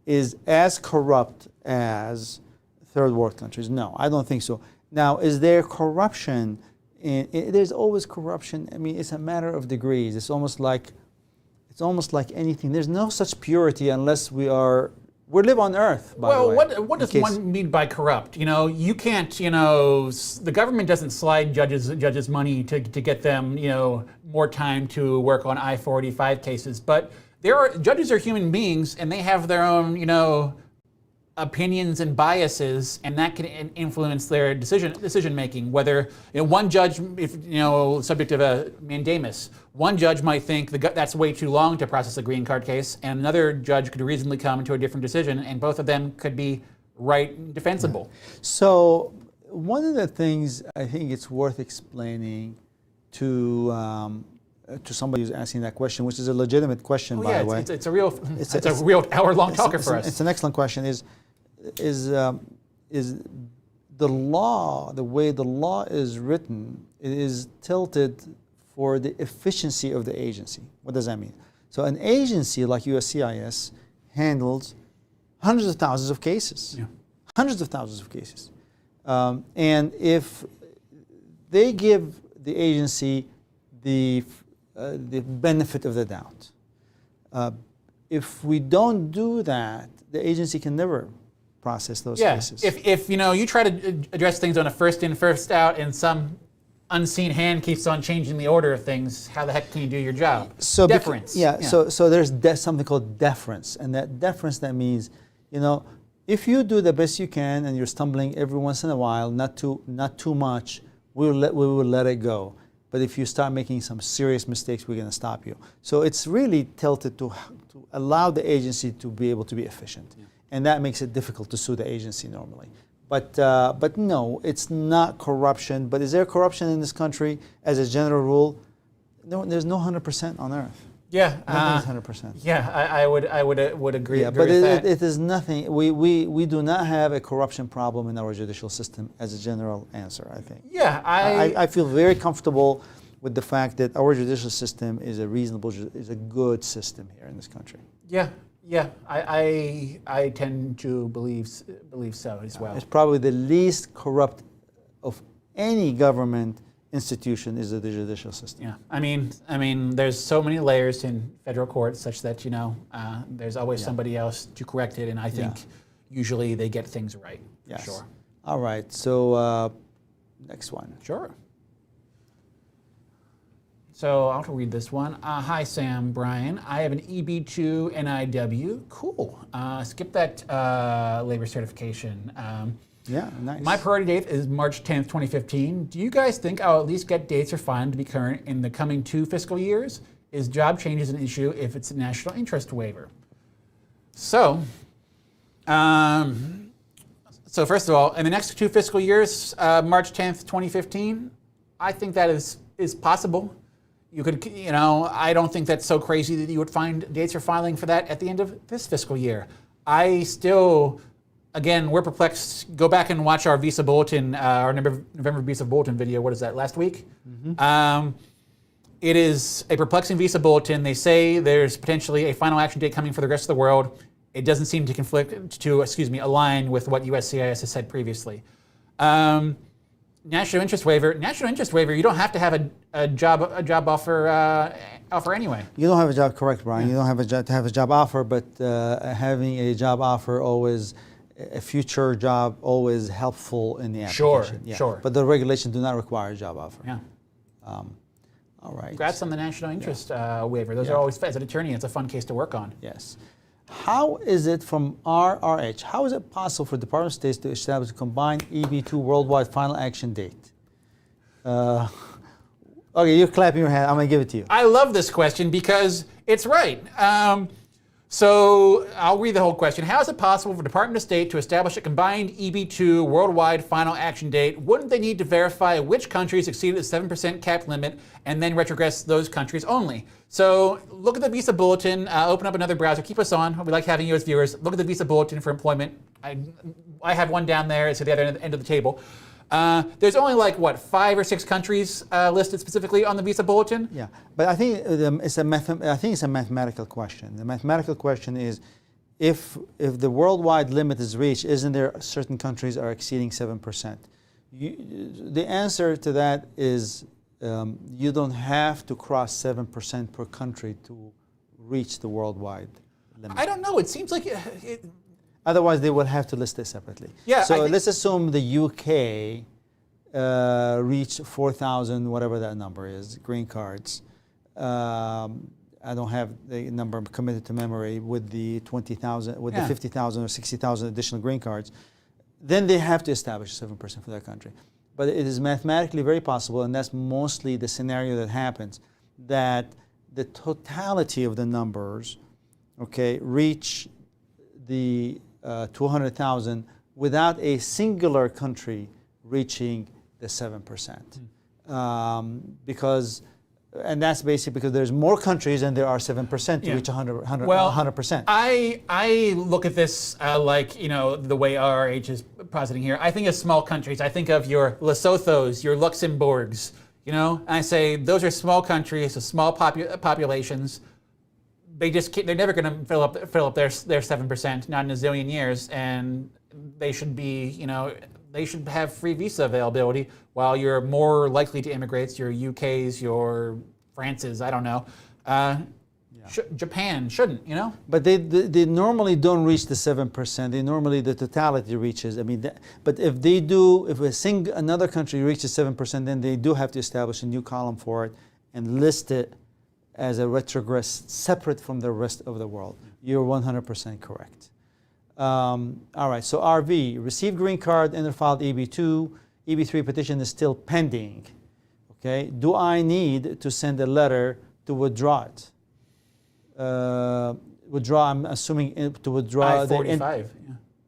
is as corrupt as third world countries. No, I don't think so. Now, is there corruption? There's always corruption. I mean, it's a matter of degrees. It's almost like anything. There's no such purity unless we are We live on Earth, by the way.
Well, what does one mean by corrupt? You can't, the government doesn't slide judges money to get them, more time to work on I-45 cases. But judges are human beings, and they have their own, opinions and biases, and that can influence their decision making. Whether one judge, if subject of a mandamus, one judge might think that's way too long to process a green card case, and another judge could reasonably come to a different decision, and both of them could be right and defensible.
So one of the things I think it's worth explaining to somebody who's asking that question, which is a legitimate question, by the way.
It's a real hour-long talker for us.
It's an excellent question. Is the law, the way the law is written, it is tilted for the efficiency of the agency. What does that mean? So an agency like USCIS handles hundreds of thousands of cases. Yeah. Hundreds of thousands of cases. And if they give the agency the benefit of the doubt, if we don't do that, the agency can never process those cases.
If you try to address things on a first in, first out, and some unseen hand keeps on changing the order of things, how the heck can you do your job?
So
deference.
So there's something called deference, and that deference, that means, if you do the best you can and you're stumbling every once in a while, not too much, we will let it go. But if you start making some serious mistakes, we're going to stop you. So it's really tilted to allow the agency to be able to be efficient. Yeah. And that makes it difficult to sue the agency normally. But no, it's not corruption. But is there corruption in this country as a general rule? No, there's no 100% on earth.
Yeah,
nothing is 100%.
Yeah, I would agree.
Yeah, but it is nothing. We do not have a corruption problem in our judicial system as a general answer, I think.
Yeah,
I feel very comfortable with the fact that our judicial system is a good system here in this country.
Yeah, I tend to believe so as well.
It's probably the least corrupt of any government institution is the judicial system.
Yeah, I mean, there's so many layers in federal court, such that there's always somebody else to correct it, and I think usually they get things right.
Yes.
Sure.
All right. So next one.
Sure. So I'll read this one. Hi, Sam, Brian. I have an EB2 NIW. Cool. Skip that labor certification.
Yeah, nice.
My priority date is March 10th, 2015. Do you guys think I'll at least get dates or fund to be current in the coming 2 fiscal years? Is job changes an issue if it's a national interest waiver? So first of all, in the next 2 fiscal years, March 10th, 2015, I think that is possible. You could, I don't think that's so crazy that you would find dates for filing for that at the end of this fiscal year. I still, again, we're perplexed. Go back and watch our Visa Bulletin, our November Visa Bulletin video. What is that, last week? Mm-hmm. It is a perplexing Visa Bulletin. They say there's potentially a final action date coming for the rest of the world. It doesn't seem to align with what USCIS has said previously. National interest waiver, you don't have to have a job offer anyway.
You don't have a job, correct, Brian. Yeah. You don't have to have a job offer, but having a job offer always, a future job always helpful in the application.
Sure.
But the regulations do not require a job offer.
Yeah.
All right.
Congrats on the national interest waiver. Those are always, as an attorney, it's a fun case to work on.
Yes. How is it from RRH? How is it possible for the Department of State to establish a combined EB2 worldwide final action date? Okay, you're clapping your hand. I'm going to give it to you.
I love this question because it's right. So I'll read the whole question. How is it possible for the Department of State to establish a combined EB2 worldwide final action date? Wouldn't they need to verify which countries exceeded the 7% cap limit and then retrogress those countries only? So look at the Visa Bulletin, open up another browser, keep us on. We like having you as viewers. Look at the Visa Bulletin for employment. I have one down there. It's at the other end of the table. There's only 5 or 6 countries listed specifically on the Visa Bulletin.
Yeah, but I think it's a mathematical question. The mathematical question is, if the worldwide limit is reached, isn't there certain countries are exceeding 7%? The answer to that is you don't have to cross 7% per country to reach the worldwide limit.
I don't know. It seems like
Otherwise, they will have to list it separately.
Yeah,
So let's assume the UK reached 4,000, whatever that number is, green cards. I don't have the number committed to memory with the 20,000, with the 50,000 or 60,000 additional green cards. Then they have to establish 7% for that country. But it is mathematically very possible, and that's mostly the scenario that happens, that the totality of the numbers, okay, reach the 200,000 without a singular country reaching the 7%. Because, and that's basically because there's more countries than there are 7% to reach 100%.
I look at this like, the way RRH is positing here. I think of small countries. I think of your Lesothos, your Luxembourgs, and I say those are small countries with small populations. They're never going to fill up their 7%, not in a zillion years, and they should be, they should have free visa availability, while you're more likely to immigrate, your UKs, your Frances, I don't know. Japan shouldn't,
But they normally don't reach the 7%. They normally, the totality reaches. I mean, but if they do, if another country reaches 7%, then they do have to establish a new column for it and list it as a retrogress separate from the rest of the world. You're 100% correct. All right, so RV, received green card, filed EB2, EB3 petition is still pending. Okay, do I need to send a letter to withdraw it? I'm assuming to withdraw
I-45,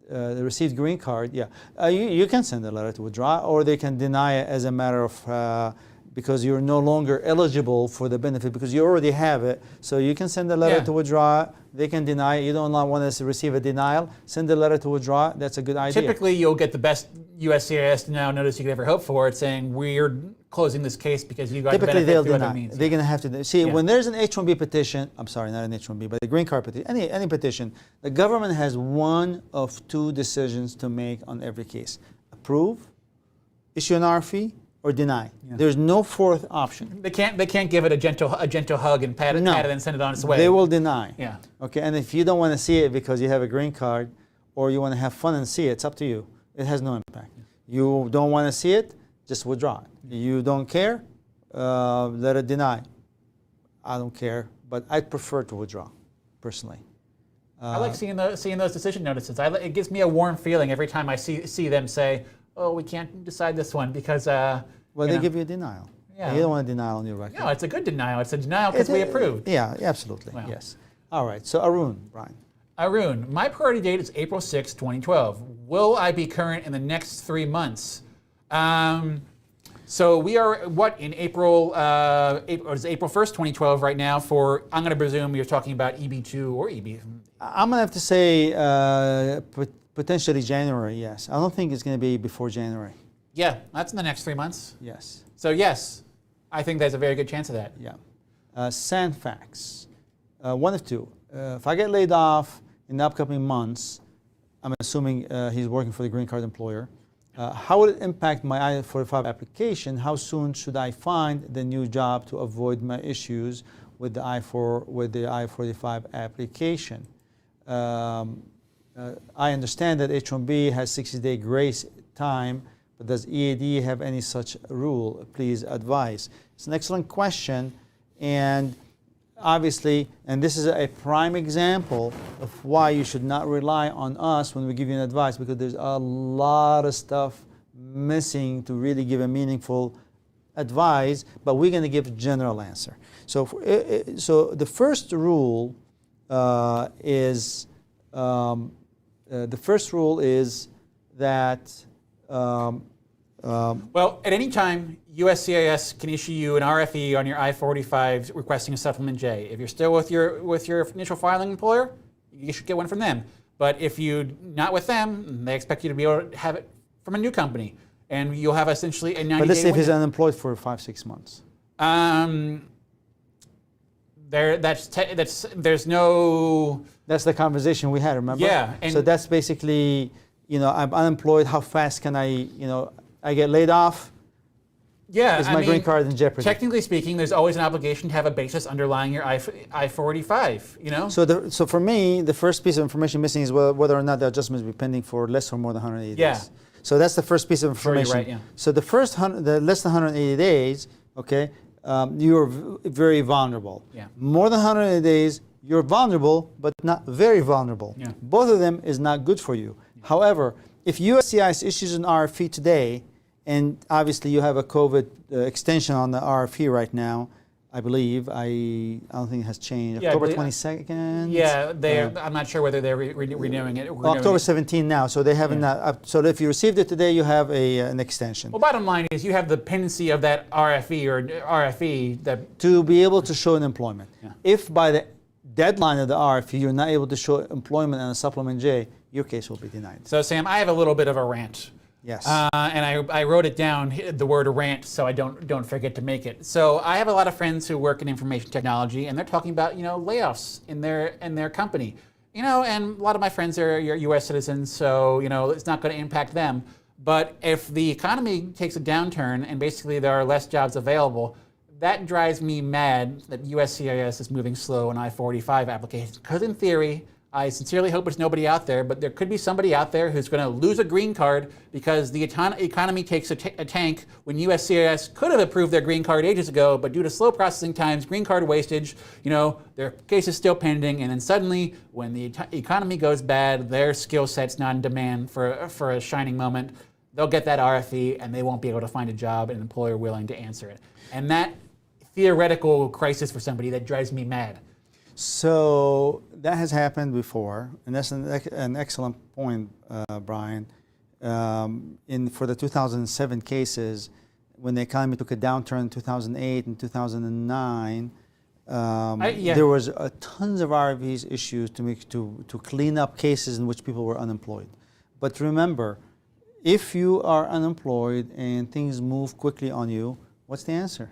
the received green card, you can send a letter to withdraw, or they can deny it as a matter of, because you're no longer eligible for the benefit because you already have it. So you can send a letter to withdraw. They can deny it. You don't want to receive a denial. Send a letter to withdraw. That's a good idea.
Typically, you'll get the best USCIS denial notice you could ever hope for. It's saying we're closing this case because you got
Typically,
the benefit
they'll
through
deny.
other means.
They're going to have to see when there's an H-1B petition. I'm sorry, not an H-1B, but a green card petition. Any petition, the government has one of two decisions to make on every case: approve, issue an RFE, or deny. There's no fourth option.
They can't give it a gentle hug and pat it and send it on its way.
They will deny.
Yeah.
Okay, and if you don't want to see it because you have a green card, or you want to have fun and see it, it's up to you. It has no impact. You don't want to see it, just withdraw it. You don't care, let it deny. I don't care, but I'd prefer to withdraw, personally.
I like seeing those decision notices. It gives me a warm feeling every time I see them say, "Oh, we can't decide this one because."
They give you a denial.
Yeah.
You don't want a denial on your record.
No, it's a good denial. It's a denial because we approved.
Yeah, absolutely.
Wow.
Yes. All right. So Arun, Brian.
Arun, my priority date is April 6, 2012. Will I be current in the next 3 months? So we are in April? It's April 1st, 2012 right now. I'm going to presume you're talking about EB2 or EB.
I'm going to have to say potentially January. Yes. I don't think it's going to be before January.
Yeah, that's in the next 3 months.
Yes.
So yes, I think there's a very good chance of that.
Yeah. Sandfax. One of two. If I get laid off in the upcoming months, I'm assuming he's working for the green card employer. How will it impact my I-45 application? How soon should I find the new job to avoid my issues with the I-45 application? I understand that H-1B has 60-day grace time, but does EAD have any such rule? Please advise. It's an excellent question, and obviously, and this is a prime example of why you should not rely on us when we give you an advice, because there's a lot of stuff missing to really give a meaningful advice, but we're going to give a general answer. So the first rule is that
well, at any time, USCIS can issue you an RFE on your I-45 requesting a supplement J. If you're still with your initial filing employer, you should get one from them. But if you're not with them, they expect you to be able to have it from a new company, and you'll have essentially a 90-day.
But let's say if he's
window.
unemployed for 5-6 months.
There's no.
That's the conversation we had. Remember?
Yeah.
So that's basically, I'm unemployed. How fast can I get laid off?
Yeah,
is my green card in jeopardy?
Technically speaking, there's always an obligation to have a basis underlying your I-485, you know?
So for me, the first piece of information missing is whether or not the adjustment will be pending for less or more than 180 days. So that's the first piece of information.
Sure, you're right, yeah.
So the less than 180 days, okay, you're very vulnerable.
Yeah.
More than 180 days, you're vulnerable, but not very vulnerable.
Yeah.
Both of them is not good for you. Yeah. However, if USCIS issues an RFE today, and obviously you have a COVID extension on the RFE right now, I believe. I don't think it has changed.
Yeah,
October 22nd?
Yeah, I'm not sure whether they're renewing it.
October 17 now, so they haven't. So if you received it today, you have an extension.
Well, bottom line is you have the pendency of that RFE or RFE that
to be able to show an employment.
Yeah.
If by the deadline of the RFE you're not able to show employment and a supplement J, your case will be denied.
So Sam, I have a little bit of a rant.
Yes.
And I wrote it down, the word rant, so I don't forget to make it. So I have a lot of friends who work in information technology, and they're talking about layoffs in their company. And a lot of my friends are U.S. citizens, so it's not going to impact them. But if the economy takes a downturn and basically there are less jobs available, that drives me mad that USCIS is moving slow on I-485 applications. Because in theory, I sincerely hope it's nobody out there, but there could be somebody out there who's going to lose a green card because the economy takes a tank when USCIS could have approved their green card ages ago, but due to slow processing times, green card wastage, their case is still pending, and then suddenly, when the economy goes bad, their skill set's not in demand for a shining moment, they'll get that RFE and they won't be able to find a job and an employer willing to answer it. And that theoretical crisis for somebody, that drives me mad.
So that has happened before, and that's an excellent point, Brian. For the 2007 cases, when the economy took a downturn in 2008 and 2009, there was tons of RFEs issued to clean up cases in which people were unemployed. But remember, if you are unemployed and things move quickly on you, what's the answer?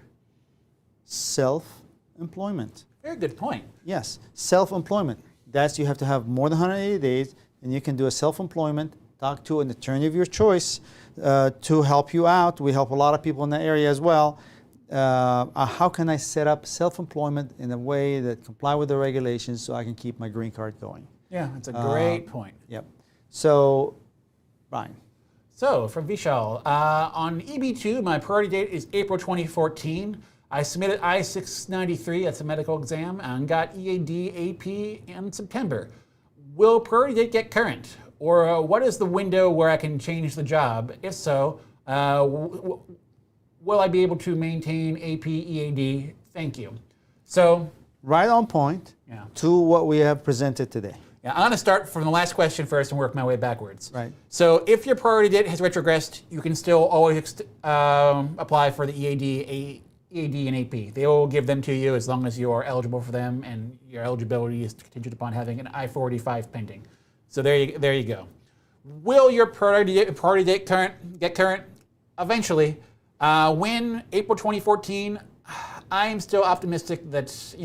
Self-employment.
Very good point.
Yes, self-employment. You have to have more than 180 days, and you can do a self-employment, talk to an attorney of your choice to help you out. We help a lot of people in that area as well. How can I set up self-employment in a way that comply with the regulations so I can keep my green card going?
Yeah, that's a great point.
Yep. So, Brian.
So, from Vishal, on EB2, my priority date is April 2014. I submitted I-693, that's a medical exam, and got EAD, AP in September. Will priority date get current? Or what is the window where I can change the job? If so, will I be able to maintain AP, EAD? Thank you. So,
right on point to what we have presented today.
Yeah, I'm going to start from the last question first and work my way backwards.
Right.
So if your priority date has retrogressed, you can still always apply for the EAD and AP. They will give them to you as long as you are eligible for them, and your eligibility is contingent upon having an I-485 pending. So there you go. Will your priority date get current? Eventually. When? April 2014. I'm still optimistic that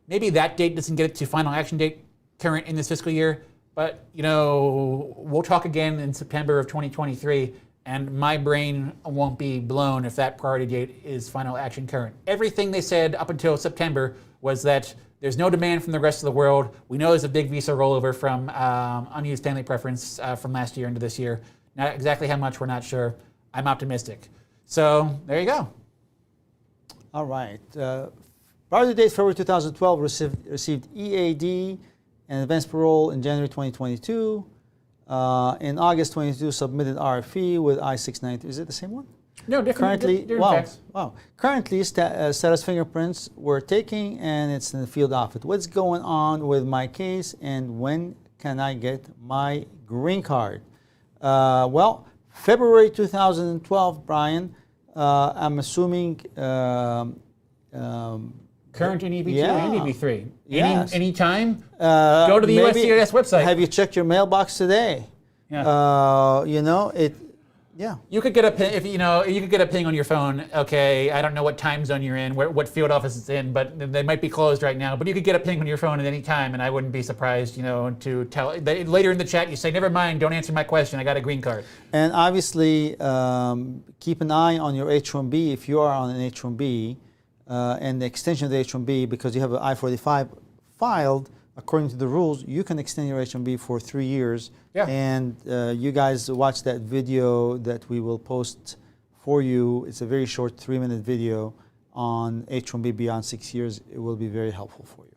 maybe that date doesn't get it to final action date current in this fiscal year, but we'll talk again in September of 2023. And my brain won't be blown if that priority date is final action current. Everything they said up until September was that there's no demand from the rest of the world. We know there's a big visa rollover from unused family preference from last year into this year. Not exactly how much, we're not sure. I'm optimistic. So there you go.
All right. Priority date February 2012 received EAD and advanced parole in January 2022. In August 22, submitted RFE with I-693. Is it the same one?
No, different. Different facts.
Wow. Currently, status fingerprints we're taking, and it's in the field office. What's going on with my case, and when can I get my green card? Well, February 2012, Brian. I'm assuming.
Current in EB2 and EB3.
Yes.
Any time? Go to the USCIS website.
Have you checked your mailbox today?
Yeah.
Yeah.
You could get a ping, if you could get a ping on your phone. Okay, I don't know what time zone you're in, what field office it's in, but they might be closed right now. But you could get a ping on your phone at any time, and I wouldn't be surprised, to tell. Later in the chat, you say, "Never mind, don't answer my question. I got a green card."
And obviously, keep an eye on your H-1B if you are on an H-1B and the extension of the H-1B, because you have an I-45 filed. According to the rules, you can extend your H-1B for 3 years.
Yeah.
And you guys watch that video that we will post for you. It's a very short 3-minute video on H-1B beyond 6 years. It will be very helpful for you.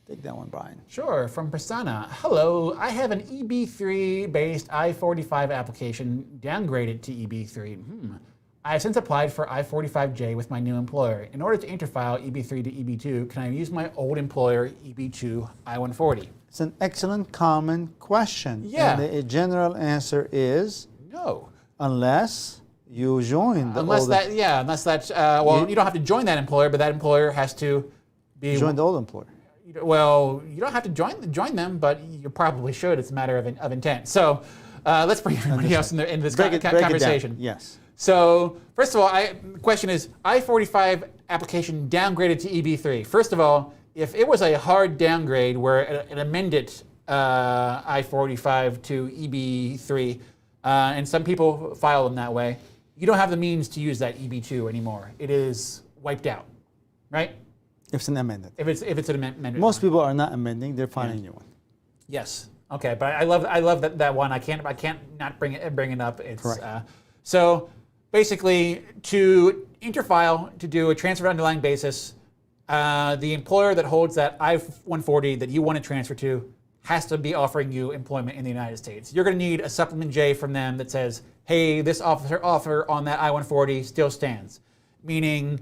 Take that one, Brian.
Sure, from Prasanna. Hello, I have an EB3 based I-45 application downgraded to EB3. I have since applied for I-45J with my new employer. In order to interfile EB3 to EB2, can I use my old employer EB2 I-140?
It's an excellent common question.
Yeah.
And the general answer is
No.
unless you join the
Unless
old
that, you don't have to join that employer, but that employer has to be...
join the old employer.
Well, you don't have to join them, but you probably should. It's a matter of intent. So let's bring everybody else in this conversation.
Yes.
So first of all, the question is I-45 application downgraded to EB3. First of all, if it was a hard downgrade where it amended I-45 to EB3, and some people file them that way, you don't have the means to use that EB2 anymore. It is wiped out, right?
If it's an amendment.
If it's an amendment.
Most people are not amending; they're filing a new one.
Yes. Okay, but I love that one. I can't not bring it up. It's
Correct.
So basically, to interfile, to do a transfer underlying basis, the employer that holds that I-140 that you want to transfer to has to be offering you employment in the United States. You're going to need a supplement J from them that says, hey, this offer on that I-140 still stands. Meaning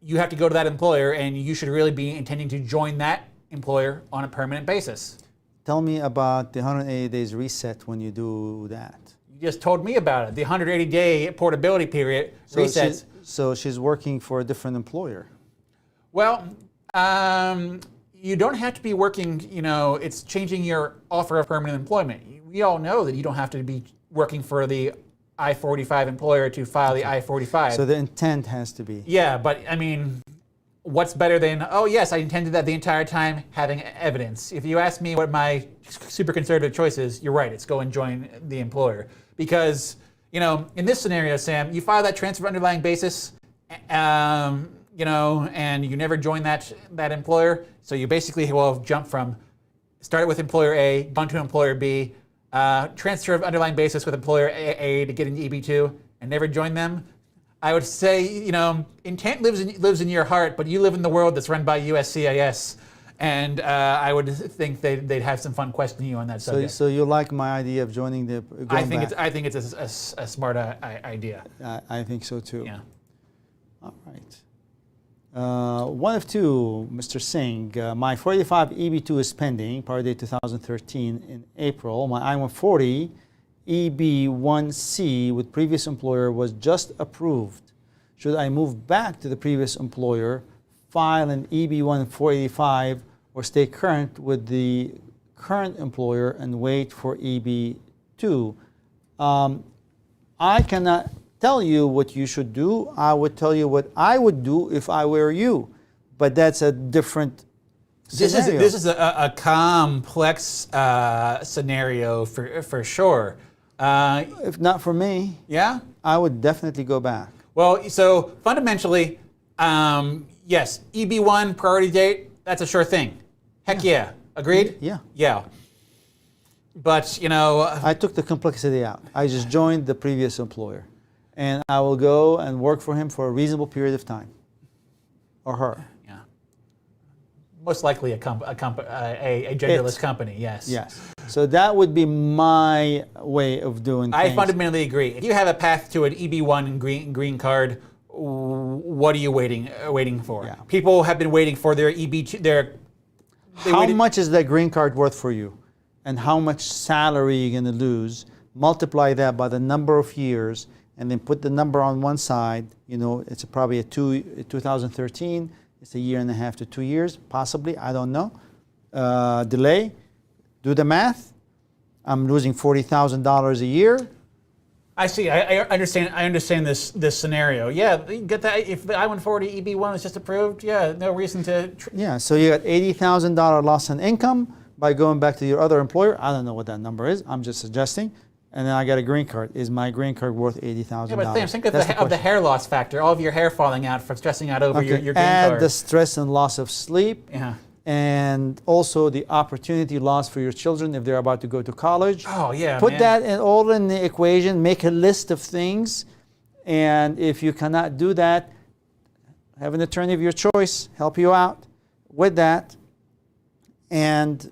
you have to go to that employer and you should really be intending to join that employer on a permanent basis.
Tell me about the 180 days reset when you do that.
You just told me about it. The 180-day portability period resets.
So she's working for a different employer.
Well, you don't have to be working, it's changing your offer of permanent employment. We all know that you don't have to be working for the I-45 employer to file the I-45.
So the intent has to be.
Yeah, but I mean, what's better than, oh yes, I intended that the entire time, having evidence. If you ask me what my super conservative choice is, you're right, it's go and join the employer. Because, in this scenario, Sam, you file that transfer underlying basis, and you never join that employer. So you basically will have jumped from, started with employer A, gone to employer B, transfer of underlying basis with employer A to get into EB2, and never join them. I would say, intent lives in your heart, but you live in the world that's run by USCIS, and I would think they'd have some fun questioning you on that subject.
So you like my idea of joining the?
I think it's a smart idea.
I think so too.
Yeah.
All right. One of two, Mr. Singh. My 45 EB2 is pending, prior date 2013 in April. My I-140 EB1C with previous employer was just approved. Should I move back to the previous employer, file an EB1 485, or stay current with the current employer and wait for EB2? I cannot tell you what you should do. I would tell you what I would do if I were you, but that's a different scenario.
This is a complex scenario for sure.
If not for me,
Yeah?
I would definitely go back.
Well, so fundamentally, yes, EB1 priority date, that's a sure thing. Heck yeah. Agreed?
Yeah.
Yeah. But,
I took the complexity out. I just joined the previous employer, and I will go and work for him for a reasonable period of time, or her.
yeah. Most likely a genderless company, yes.
Yes. So that would be my way of doing things.
I fundamentally agree. If you have a path to an EB1 and green card, what are you waiting for?
Yeah.
People have been waiting for their EB2.
How much is that green card worth for you? And how much salary you're going to lose? Multiply that by the number of years, and then put the number on one side. It's probably 2013. It's a year and a half to 2 years, possibly. I don't know. Delay. Do the math. I'm losing $40,000 a year.
I see. I understand. I understand this scenario. Yeah, you get that. If the I-140 EB1 is just approved, yeah, no reason to.
Yeah, so you got $80,000 loss in income by going back to your other employer. I don't know what that number is. I'm just suggesting. And then I got a green card. Is my green card worth $80,000?
Yeah, but think of the hair loss factor. All of your hair falling out from stressing out over your green
Add
card.
the stress and loss of sleep.
Yeah.
And also the opportunity loss for your children if they're about to go to college.
Oh yeah.
Put
man.
that all in the equation. Make a list of things, and if you cannot do that, have an attorney of your choice help you out with that, and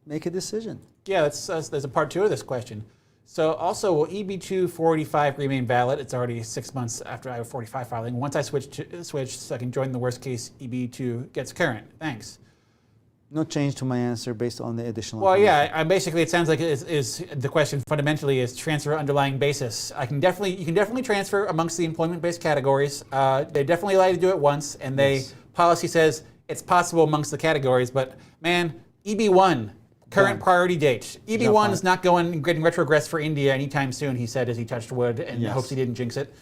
make a decision.
Yeah, there's a part 2 of this question. So also, will EB245 remain valid? It's already 6 months after I-45 filing. Once I switch, so I can join the worst case EB2 gets current. Thanks.
No change to my answer based on the additional.
Well, yeah, basically it sounds like is the question fundamentally is transfer underlying basis. You can definitely transfer amongst the employment-based categories. They definitely allow you to do it once, and policy says it's possible amongst the categories. But man, EB1 current priority date. EB1 is not getting retrogressed for India anytime soon. He said as he touched wood and hopes he didn't jinx it.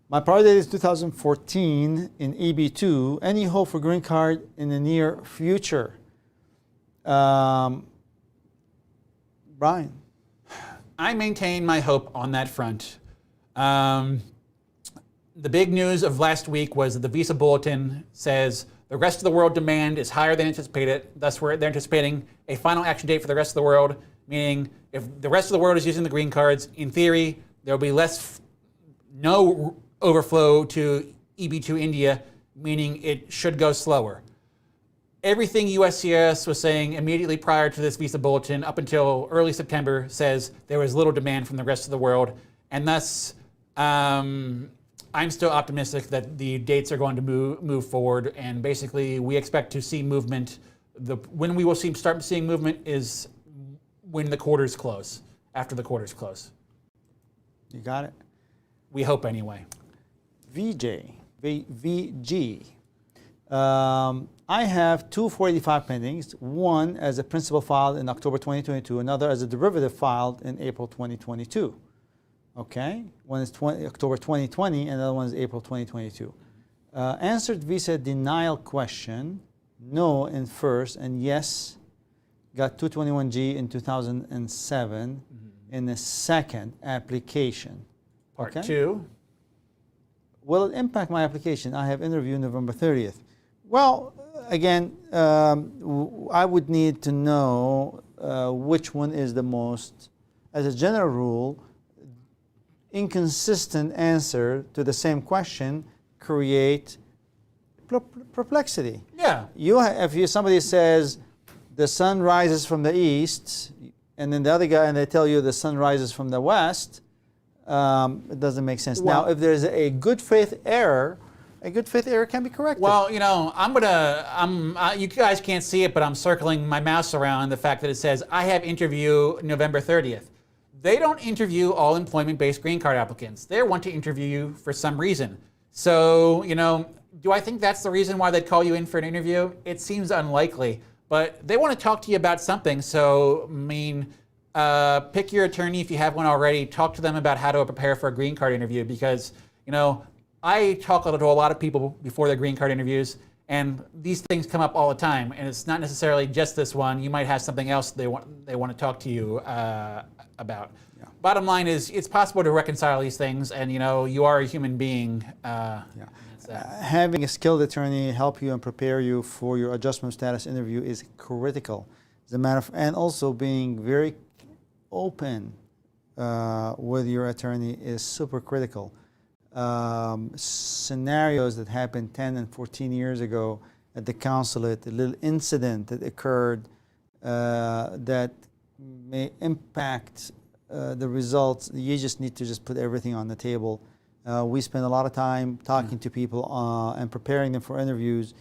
My priority date is 2014 in EB2. Any hope for green card in the near future? Brian.
I maintain my hope on that front. The big news of last week was that the visa bulletin says the rest of the world demand is higher than anticipated. Thus, they're anticipating a final action date for the rest of the world, meaning if the rest of the world is using the green cards, in theory, there'll be no overflow to EB2 India, meaning it should go slower. Everything USCIS was saying immediately prior to this visa bulletin up until early September says there was little demand from the rest of the world. And thus, I'm still optimistic that the dates are going to move forward. And basically, we expect to see movement. When we will start seeing movement is when the quarters close, after the quarters close.
You got it?
We hope anyway.
VG. I have two 485 pendings, one as a principal filed in October 2022, another as a derivative filed in April 2022. Okay, one is October 2020, and the other one is April 2022. Answered visa denial question, no in first, and yes, got 221G in 2007 in the second application.
Part 2.
Will it impact my application? I have interview November 30th. Well, again, I would need to know which one is the most, as a general rule, inconsistent answer to the same question create perplexity.
Yeah.
If somebody says the sun rises from the east, and then the other guy, and they tell you the sun rises from the west, it doesn't make sense.
Well,
now, if there's a good faith error, a good faith error can be corrected.
Well, you know, you guys can't see it, but I'm circling my mouse around the fact that it says, I have interview November 30th. They don't interview all employment-based green card applicants. They want to interview you for some reason. So, you know, do I think that's the reason why they'd call you in for an interview? It seems unlikely, but they want to talk to you about something. So, I mean, pick your attorney if you have one already. Talk to them about how to prepare for a green card interview because, you know, I talk to a lot of people before their green card interviews, and these things come up all the time. And it's not necessarily just this one. You might have something else they want to talk to you about. Yeah. Bottom line is, it's possible to reconcile these things, and you know, you are a human being.
Having a skilled attorney help you and prepare you for your adjustment status interview is critical. As a matter of, and also being very open with your attorney is super critical. Scenarios that happened 10 and 14 years ago at the consulate, a little incident that occurred that may impact the results. You just need to just put everything on the table. We spend a lot of time talking to people and preparing them for interviews.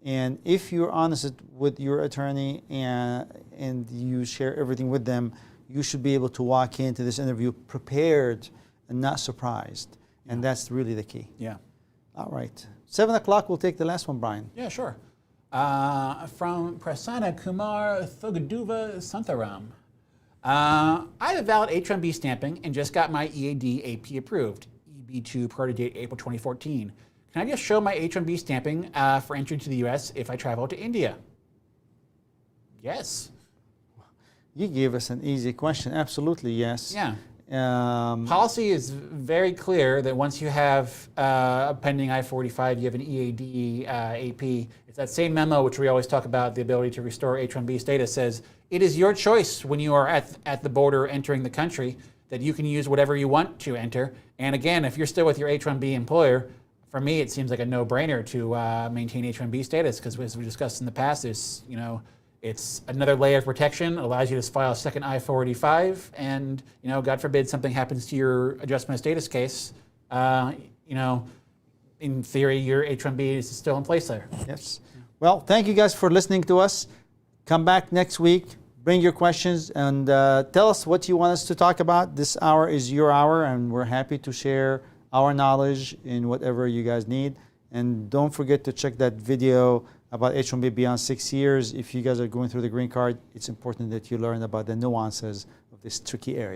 And if you're honest with your attorney and you share everything with them, you should be able to walk into this interview prepared and not surprised. And that's really the key.
Yeah.
All right. 7 o'clock, we'll take the last one, Brian.
Yeah, sure. From Prasanna Kumar Thogaduva Santaram. I have a valid H-1B stamping and just got my EAD AP approved. EB2 priority date April 2014. Can I just show my H-1B stamping for entry to the U.S. if I travel to India? Yes.
You gave us an easy question. Absolutely, yes.
Yeah. Policy is very clear that once you have a pending I-45, you have an EAD AP. It's that same memo which we always talk about, the ability to restore H-1B status, says it is your choice when you are at the border entering the country that you can use whatever you want to enter. And again, if you're still with your H-1B employer, for me it seems like a no-brainer to maintain H-1B status, because as we discussed in the past, there's, it's another layer of protection. It allows you to file a second I-485, and God forbid something happens to your adjustment of status case. In theory, your H-1B is still in place there.
Yes. Well, thank you guys for listening to us. Come back next week. Bring your questions and tell us what you want us to talk about. This hour is your hour, and we're happy to share our knowledge in whatever you guys need. And don't forget to check that video about H-1B beyond 6 years. If you guys are going through the green card, it's important that you learn about the nuances of this tricky area.